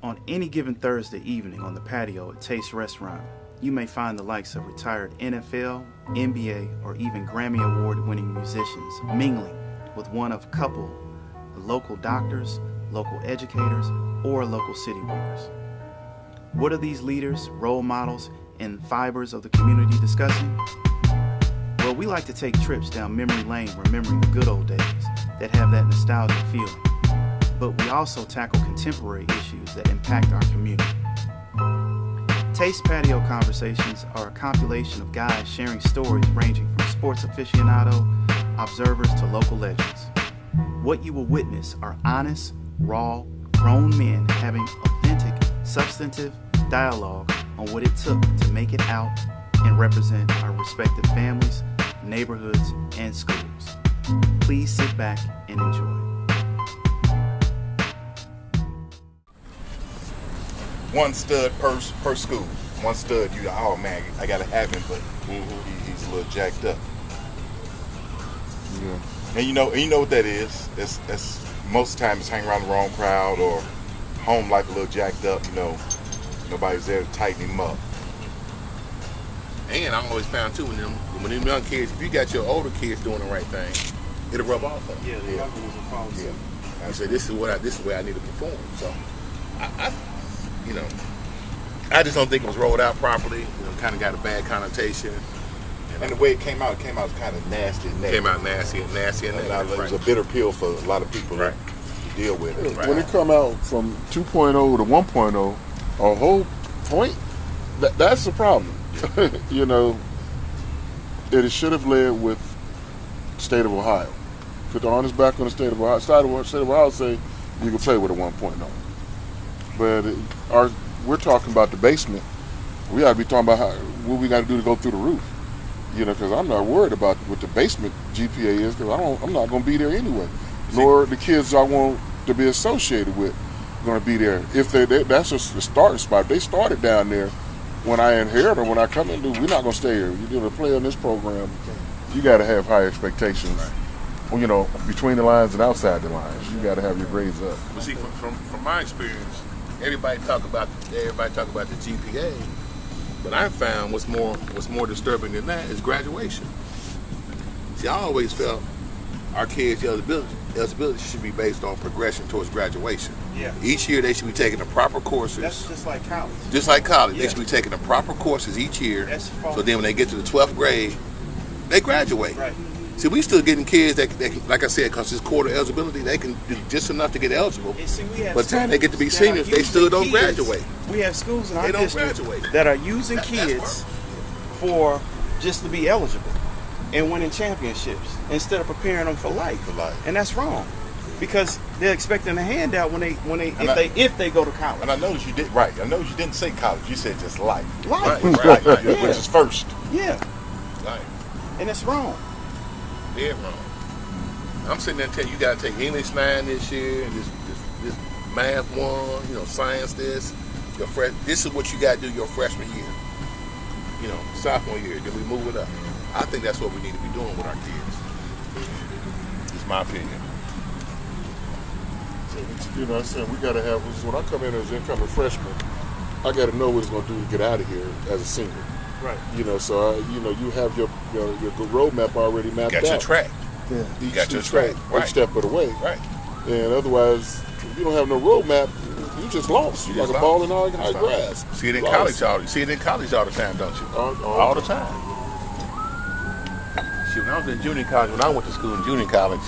On any given Thursday evening on the patio at Taste Restaurant, you may find the likes of retired NFL, NBA, or even Grammy Award-winning musicians mingling with one of a couple of local doctors, local educators, or local city workers. What are these leaders, role models, and fibers of the community discussing? Well, we like to take trips down memory lane remembering the good old days that have that nostalgic feeling. But we also tackle contemporary issues that impact our community. Taste Patio Conversations are a compilation of guys sharing stories ranging from sports aficionado, observers to local legends. What you will witness are honest, raw, grown men having authentic, substantive dialogue on what it took to make it out and represent our respective families, neighborhoods, and schools. Please sit back and enjoy. One stud per school. One stud, oh man, I gotta have him, but he's a little jacked up. Yeah. And you know what that is? That's most of the time it's hanging around the wrong crowd or home life a little jacked up. Nobody's there to tighten him up. And I always found too when them young kids, if you got your older kids doing the right thing, it'll rub off on them. Yeah, the young ones will follow suit. You say this is the way I need to perform. So I just don't think it was rolled out properly. Kind of got a bad connotation. And the way it came out kind of nasty. Came out nasty and negative. It was a bitter pill for a lot of people to deal with it. When it come out from 2.0 to 1.0, a whole point, that's the problem. It should have led with state of Ohio. Put the honors back on the state of Ohio. State of Ohio say you can play with a 1.0. But we're talking about the basement. We got to be talking about what we got to do to go through the roof. Because I'm not worried about what the basement GPA is, because I'm not going to be there anyway. Nor the kids I want to be associated with going to be there. If that's just the starting spot. They started down there. When I inherit or when I come in, we're not going to stay here. You're going to play in this program. You got to have high expectations. Well, between the lines and outside the lines, you got to have your grades up. But see, from my experience, everybody talk about the GPA, but I found what's more disturbing than that is graduation. See, I always felt our kids' eligibility should be based on progression towards graduation. Yeah. Each year they should be taking the proper courses. That's just like college. Just like college. Yeah. They should be taking the proper courses each year. So then when they get to the 12th grade, they graduate. Right. See, we still getting kids that can, like I said, because it's quarter eligibility, they can do just enough to get eligible. By the time they get to be seniors, they still don't graduate. We have schools in our They don't district graduate. that are using kids for just to be eligible and winning championships instead of preparing them for life. And that's wrong, because they're expecting a handout if they go to college. And I noticed you did right. I noticed you didn't say college. You said just life. Life. Right. Yeah. Which is first. Yeah. Life. And it's wrong. Dead wrong. I'm sitting there telling you got to take English 9 this year, and this math 1, science this. This is what you got to do your freshman year. Sophomore year, then we move it up. I think that's what we need to be doing with our kids. It's my opinion. So, I said we got to have, when I come in as incoming freshman, I got to know what it's going to do to get out of here as a senior. Right. So you have your roadmap already mapped out. Got your track. Yeah. You got your track. Right. Each step of the way. Right. And otherwise, if you don't have no roadmap, you just lost. You like a ball in all high grass. See it in college all the time, don't you? All the time. See, when I was in junior college, when I went to school in junior college,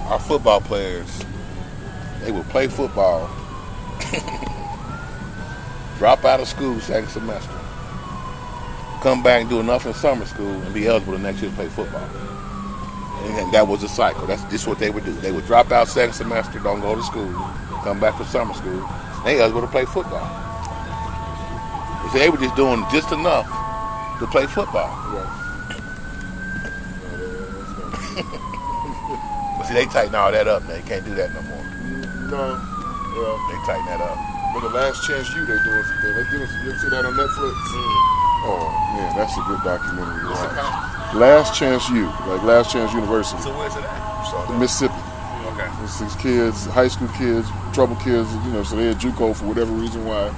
our football players, they would play football, drop out of school second semester, come back and do enough in summer school and be eligible the next year to play football. And that was the cycle. That's just what they would do. They would drop out second semester, don't go to school, come back for summer school, they eligible to play football. So they were just doing just enough to play football. Right. But see, they tighten all that up now. You can't do that no more. No. Well, They tighten that up. but the Last Chance You, they doing some things. You ever see that on Netflix? Oh man, that's a good documentary. What's it called? Last Chance You, like Last Chance University, So where's it at? Mississippi. Okay. It's these kids, high school kids, trouble kids, so they had JUCO for whatever reason why,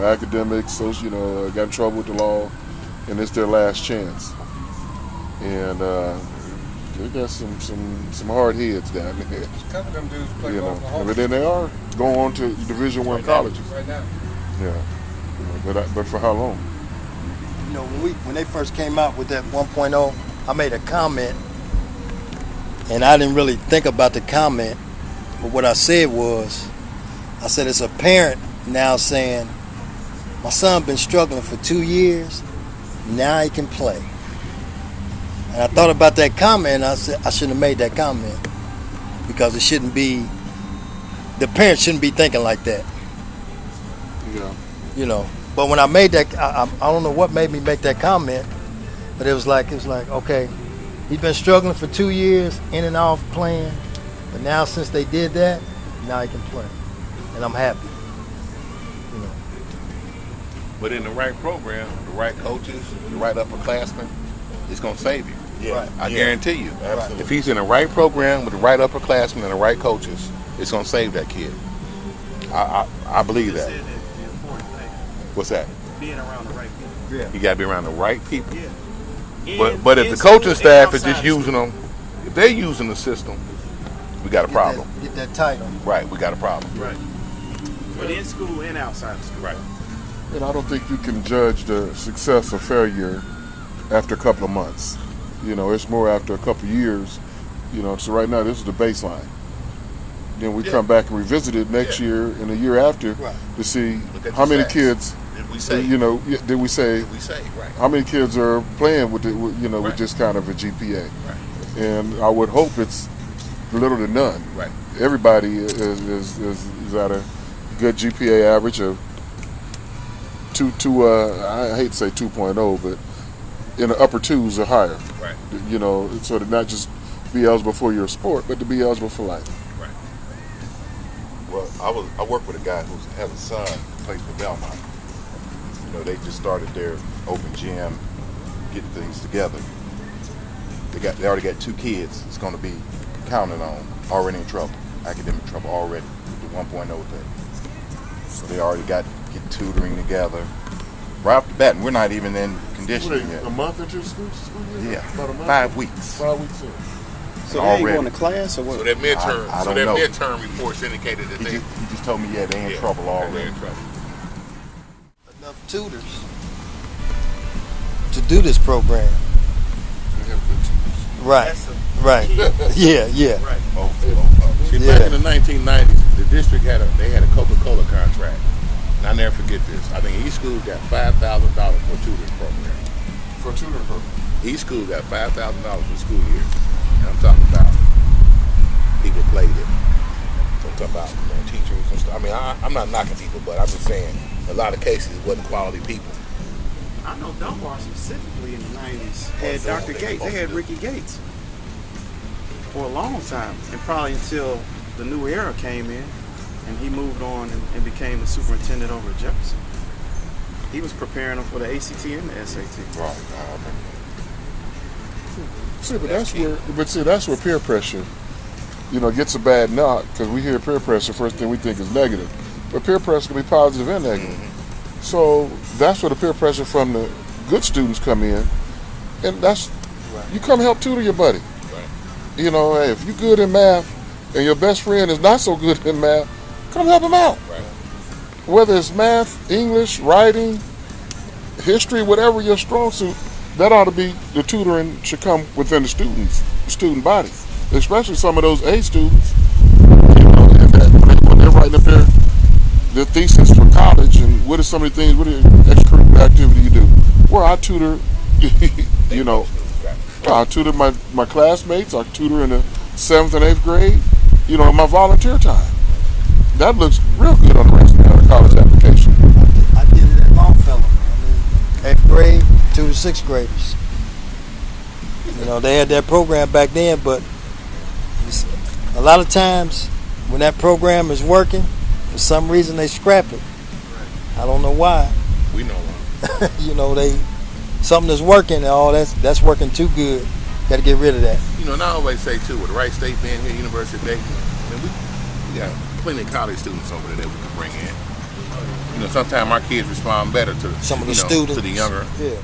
academics, social, got in trouble with the law, and it's their last chance. And they got some hard heads down there. A couple of them dudes play for Oklahoma. But then they are going on to Division I colleges. Right now. Yeah. But for how long? When they first came out with that 1.0, I made a comment, and I didn't really think about the comment, but what I said was, I said it's a parent now saying, my son been struggling for 2 years, now he can play. And I thought about that comment, and I said I shouldn't have made that comment, because it shouldn't be, the parents shouldn't be thinking like that. Yeah. But when I made that, I don't know what made me make that comment, but it was like, okay, he's been struggling for 2 years, in and off playing, but now since they did that, now he can play, and I'm happy. But in the right program, the right coaches, the right upperclassmen, it's gonna save you. Yeah, I guarantee you. Absolutely. If he's in the right program with the right upperclassmen and the right coaches, it's gonna save that kid. I believe that. The important thing, What's that? being around the right people. Yeah. You gotta be around the right people. Yeah. But if the coaching staff is just using them, if they're using the system, we got a problem. Get that title. Right, we got a problem. Right. But in school and outside of school. Right. And I don't think you can judge the success or failure after a couple of months. It's more after a couple of years. So right now this is the baseline. Then we come back and revisit it next year and the year after to see Look at how the many stats. kids. Did we say? Did we say? We say right. How many kids are playing with with Right. this kind of a GPA? Right. And I would hope it's little to none. Right. Everybody is at a good GPA average of I hate to say 2.0, but in the upper twos or higher. Right. So to not just be eligible for your sport, but to be eligible for life. Right. Well, I work with a guy who has a son who plays for Belmont. They just started their open gym, getting things together. They already got 2 kids. It's going to be counted on, already in trouble, academic trouble already, with the 1.0 thing. So they already get tutoring together. Right off the bat, and we're not even in conditioning yet. A month into school year? Yeah, About a month? 5 weeks. 5 weeks in. So they ain't going to class or what? So that midterm, I don't know. midterm reports indicated that He just told me, yeah, they in trouble They're already. in trouble. Enough tutors to do this program. We have good teams. Right. Right. Yeah. Right. See, back in the 1990s, the district had a Coca-Cola contract. And I'll never forget this. I think each school got $5,000 for a tutoring program. For a tutoring program. Each school got $5,000 for the school year. And I'm talking about people played it. I'm talking about teachers and stuff. I mean, I'm not knocking people, but I'm just saying, in a lot of cases, it wasn't quality people. I know Dunbar specifically in the 90s had Dr. Gates. They had Ricky Gates for a long time, and probably until the new era came in and he moved on and became the superintendent over at Jefferson. He was preparing them for the ACT and the SAT. Right. I remember. See, that's where peer pressure, gets a bad knock, because we hear peer pressure, first thing we think is negative. But peer pressure can be positive and negative. Mm-hmm. So that's where the peer pressure from the good students come in, and you come help tutor your buddy. Right. Hey, if you're good in math and your best friend is not so good in math, come help him out. Right. Whether it's math, English, writing, history, whatever your strong suit, that ought to be, the tutoring should come within the student body, especially some of those A students. When they're writing up their thesis for college, and what are some of the things, what are extracurricular activity you do? Well, I tutor, I tutor my classmates. I tutor in the 7th and 8th grade. In my volunteer time. That looks real good on the resume on a college application. I did it at Longfellow. 8th grade, 2 to 6th graders. They had that program back then, but a lot of times when that program is working, for some reason they scrap it. I don't know why. We know why. Something that's working, that's working too good. Got to get rid of that. And I always say too, with the Wright State being here, University of Dayton, we got plenty of college students over there that we can bring in. You know, sometimes our kids respond better to some of the students, to the younger. Yeah.